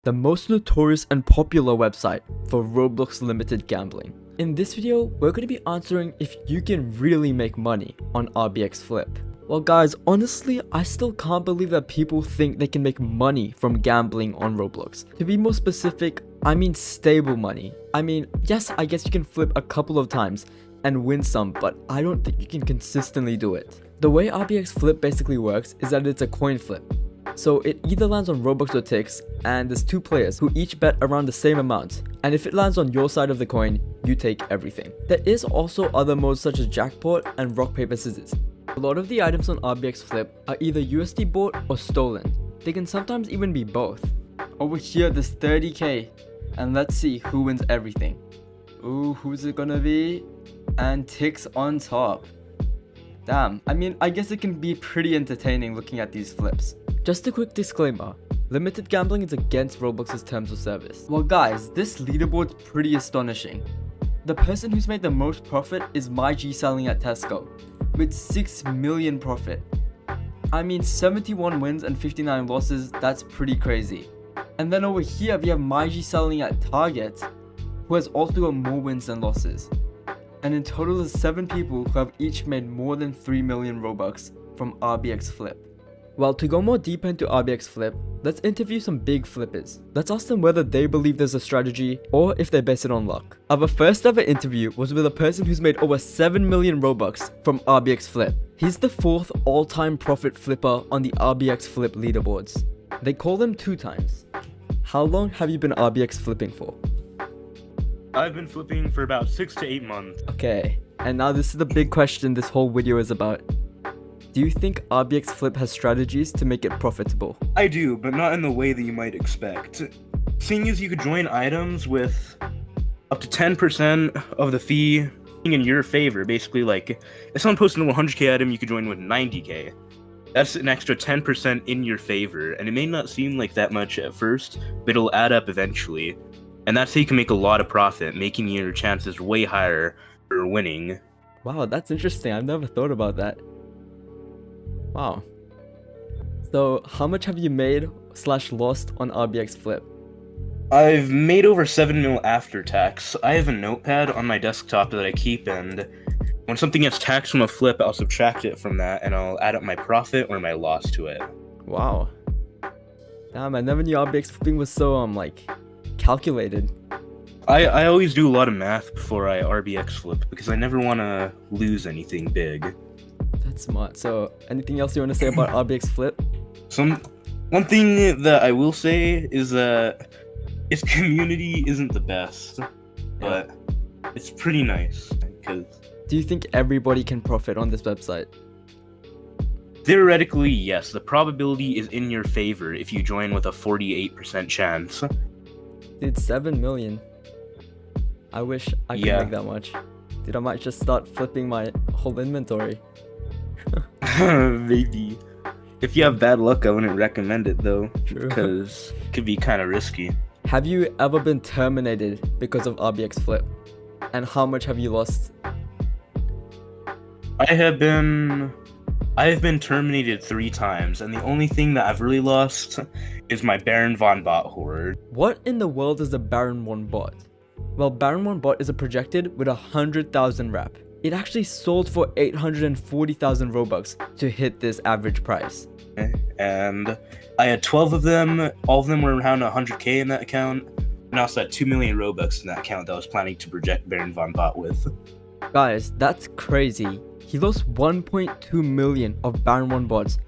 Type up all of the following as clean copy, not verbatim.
the most notorious and popular website for Roblox limited gambling. In this video, we're going to be answering if you can really make money on RBX Flip. Well guys, honestly, I still can't believe that people think they can make money from gambling on Roblox. To be more specific, I mean stable money. I mean, yes, I guess you can flip a couple of times and win some, but I don't think you can consistently do it. The way RBX Flip basically works is that it's a coin flip. So it either lands on Robux or Ticks, and there's two players who each bet around the same amount, and if it lands on your side of the coin, you take everything. There is also other modes such as Jackpot and Rock Paper Scissors. A lot of the items on RBX Flip are either USD bought or stolen. They can sometimes even be both. Over here there's 30k, and let's see who wins everything. Ooh, who's it gonna be? And Ticks on top. Damn, I mean, I guess it can be pretty entertaining looking at these flips. Just a quick disclaimer, limited gambling is against Roblox's terms of service. Well guys, this leaderboard's pretty astonishing. The person who's made the most profit is MyG selling at Tesco, with 6 million profit. I mean, 71 wins and 59 losses, that's pretty crazy. And then over here we have MyG selling at Target, who has also got more wins than losses. And in total there's 7 people who have each made more than 3 million Robux from RBX Flip. Well, to go more deep into RBX Flip, let's interview some big flippers. Let's ask them whether they believe there's a strategy or if they base it on luck. Our first ever interview was with a person who's made over 7 million Robux from RBX Flip. He's the 4th all-time profit flipper on the RBX Flip leaderboards. They call them 2 times. How long have you been RBX flipping for? I've been flipping for about 6 to 8 months. Okay, and now this is the big question this whole video is about. Do you think RBX Flip has strategies to make it profitable? I do, but not in the way that you might expect. Seeing as you could join items with up to 10% of the fee in your favor, basically like, if someone posted a 100k item, you could join with 90k. That's an extra 10% in your favor, and it may not seem like that much at first, but it'll add up eventually. And that's how you can make a lot of profit, making your chances way higher for winning. Wow, that's interesting. I've never thought about that. Wow. So, how much have you made / lost on RBX Flip? I've made over 7 mil after tax. I have a notepad on my desktop that I keep, and when something gets taxed from a flip, I'll subtract it from that, and I'll add up my profit or my loss to it. Wow. Damn, I never knew RBX flipping was so, calculated. I always do a lot of math before I RBX flip, because I never want to lose anything big. That's smart. So, anything else you want to say about RBX Flip? One thing that I will say is that its community isn't the best, but it's pretty nice. Because do you think everybody can profit on this website? Theoretically, yes. The probability is in your favor if you join with a 48% chance. Dude, 7 million. I wish I could make that much. Dude, I might just start flipping my whole inventory. Maybe. If you have bad luck, I wouldn't recommend it though. True. Because it could be kind of risky. Have you ever been terminated because of RBX Flip? And how much have you lost? I have been terminated 3 times, and the only thing that I've really lost is my Baron von Bot hoard. What in the world is the Baron von Bot? Well, Baron von Bot is a projected with 100,000 rep. It actually sold for 840,000 Robux to hit this average price. And I had 12 of them. All of them were around 100k in that account. And I also had 2 million Robux in that account that I was planning to project Baron von Bot with. Guys, that's crazy. He lost 1.2 million of Baron von Bots,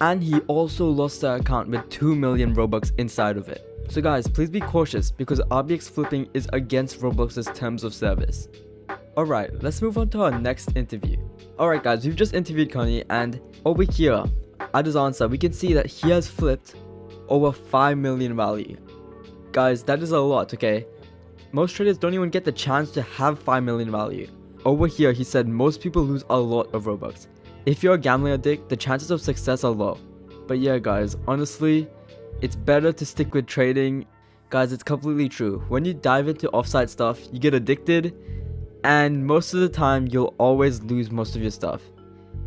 and he also lost the account with 2 million Robux inside of it. So guys, please be cautious because RBX flipping is against Roblox's terms of service. Alright, let's move on to our next interview. Alright guys, we've just interviewed Connie, and over here, at his answer, we can see that he has flipped over 5 million value. Guys, that is a lot, okay? Most traders don't even get the chance to have 5 million value. Over here, he said most people lose a lot of Robux. If you're a gambling addict, the chances of success are low. But yeah guys, honestly, it's better to stick with trading. Guys, it's completely true. When you dive into offsite stuff, you get addicted, and most of the time, you'll always lose most of your stuff.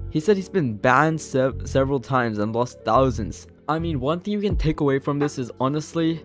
He said he's been banned several times and lost thousands. I mean, one thing you can take away from this is honestly,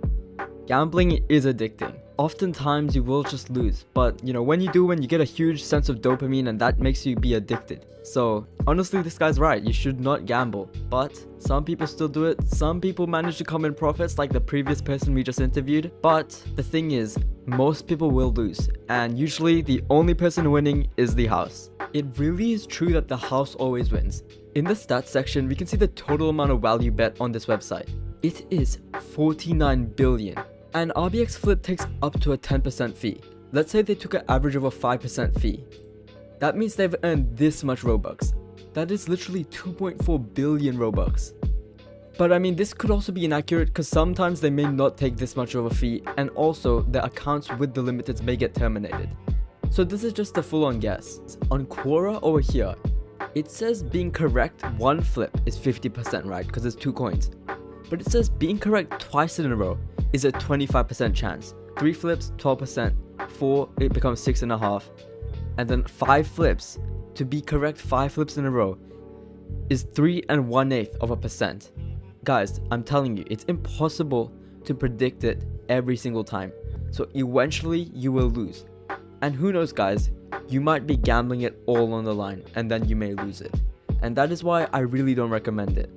Gambling is addicting. Oftentimes you will just lose, but when you get a huge sense of dopamine and that makes you be addicted. So honestly, this guy's right, you should not gamble. But some people still do it. Some people manage to come in profits like the previous person we just interviewed. But the thing is, most people will lose, and usually the only person winning is the house. It really is true that the house always wins. In the stats section, we can see the total amount of value bet on this website. It is 49 billion. And RBX Flip takes up to a 10% fee. Let's say they took an average of a 5% fee. That means they've earned this much Robux. That is literally 2.4 billion Robux. But I mean, this could also be inaccurate because sometimes they may not take this much of a fee, and also the accounts with the limiteds may get terminated. So this is just a full-on guess. On Quora over here, it says being correct one flip is 50% right because it's 2 coins. But it says being correct twice in a row is a 25% chance. 3 flips, 12%, 4, it becomes 6.5%. And then 5 flips, to be correct 5 flips in a row, is 3 1/8%. Guys, I'm telling you, it's impossible to predict it every single time. So eventually you will lose. And who knows guys, you might be gambling it all on the line and then you may lose it. And that is why I really don't recommend it.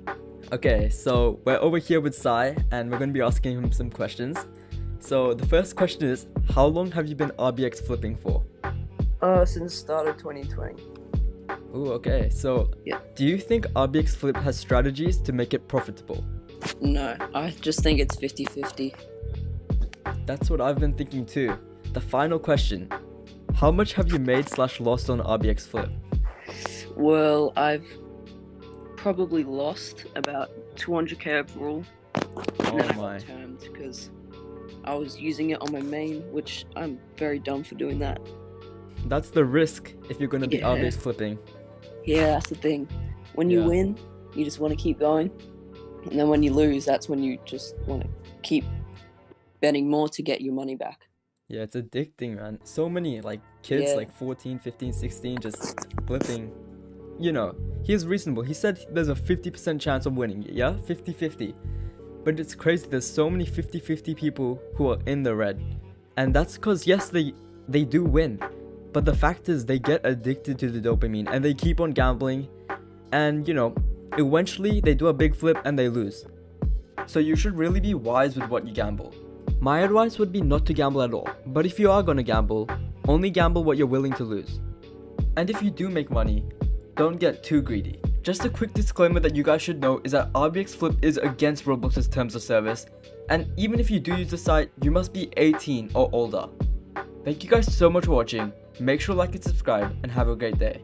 Okay, so we're over here with Sai and we're going to be asking him some questions. So the first question is, how long have you been RBX flipping for? Since start of 2020. Ooh, okay. So Yeah. do you think RBX Flip has strategies to make it profitable? No, I just think it's 50-50. That's what I've been thinking too. The final question, how much have you made / lost on RBX Flip? Well, I've probably lost about 200k overall. Oh And then I my. got termed because I was using it on my main, which I'm very dumb for doing that. That's the risk if you're going to be Yeah. RBX flipping. Yeah, that's the thing. When you Yeah. win, you just want to keep going. And then when you lose, that's when you just want to keep betting more to get your money back. Yeah, it's addicting, man. So many kids Yeah. 14, 15, 16 just flipping. He's reasonable. He said there's a 50% chance of winning. Yeah, 50-50. But it's crazy. There's so many 50-50 people who are in the red. And that's because, yes, they do win. But the fact is they get addicted to the dopamine and they keep on gambling. And, eventually they do a big flip and they lose. So you should really be wise with what you gamble. My advice would be not to gamble at all. But if you are going to gamble, only gamble what you're willing to lose. And if you do make money, don't get too greedy. Just a quick disclaimer that you guys should know is that RBX Flip is against Roblox's terms of service. And even if you do use the site, you must be 18 or older. Thank you guys so much for watching. Make sure to like and subscribe and have a great day.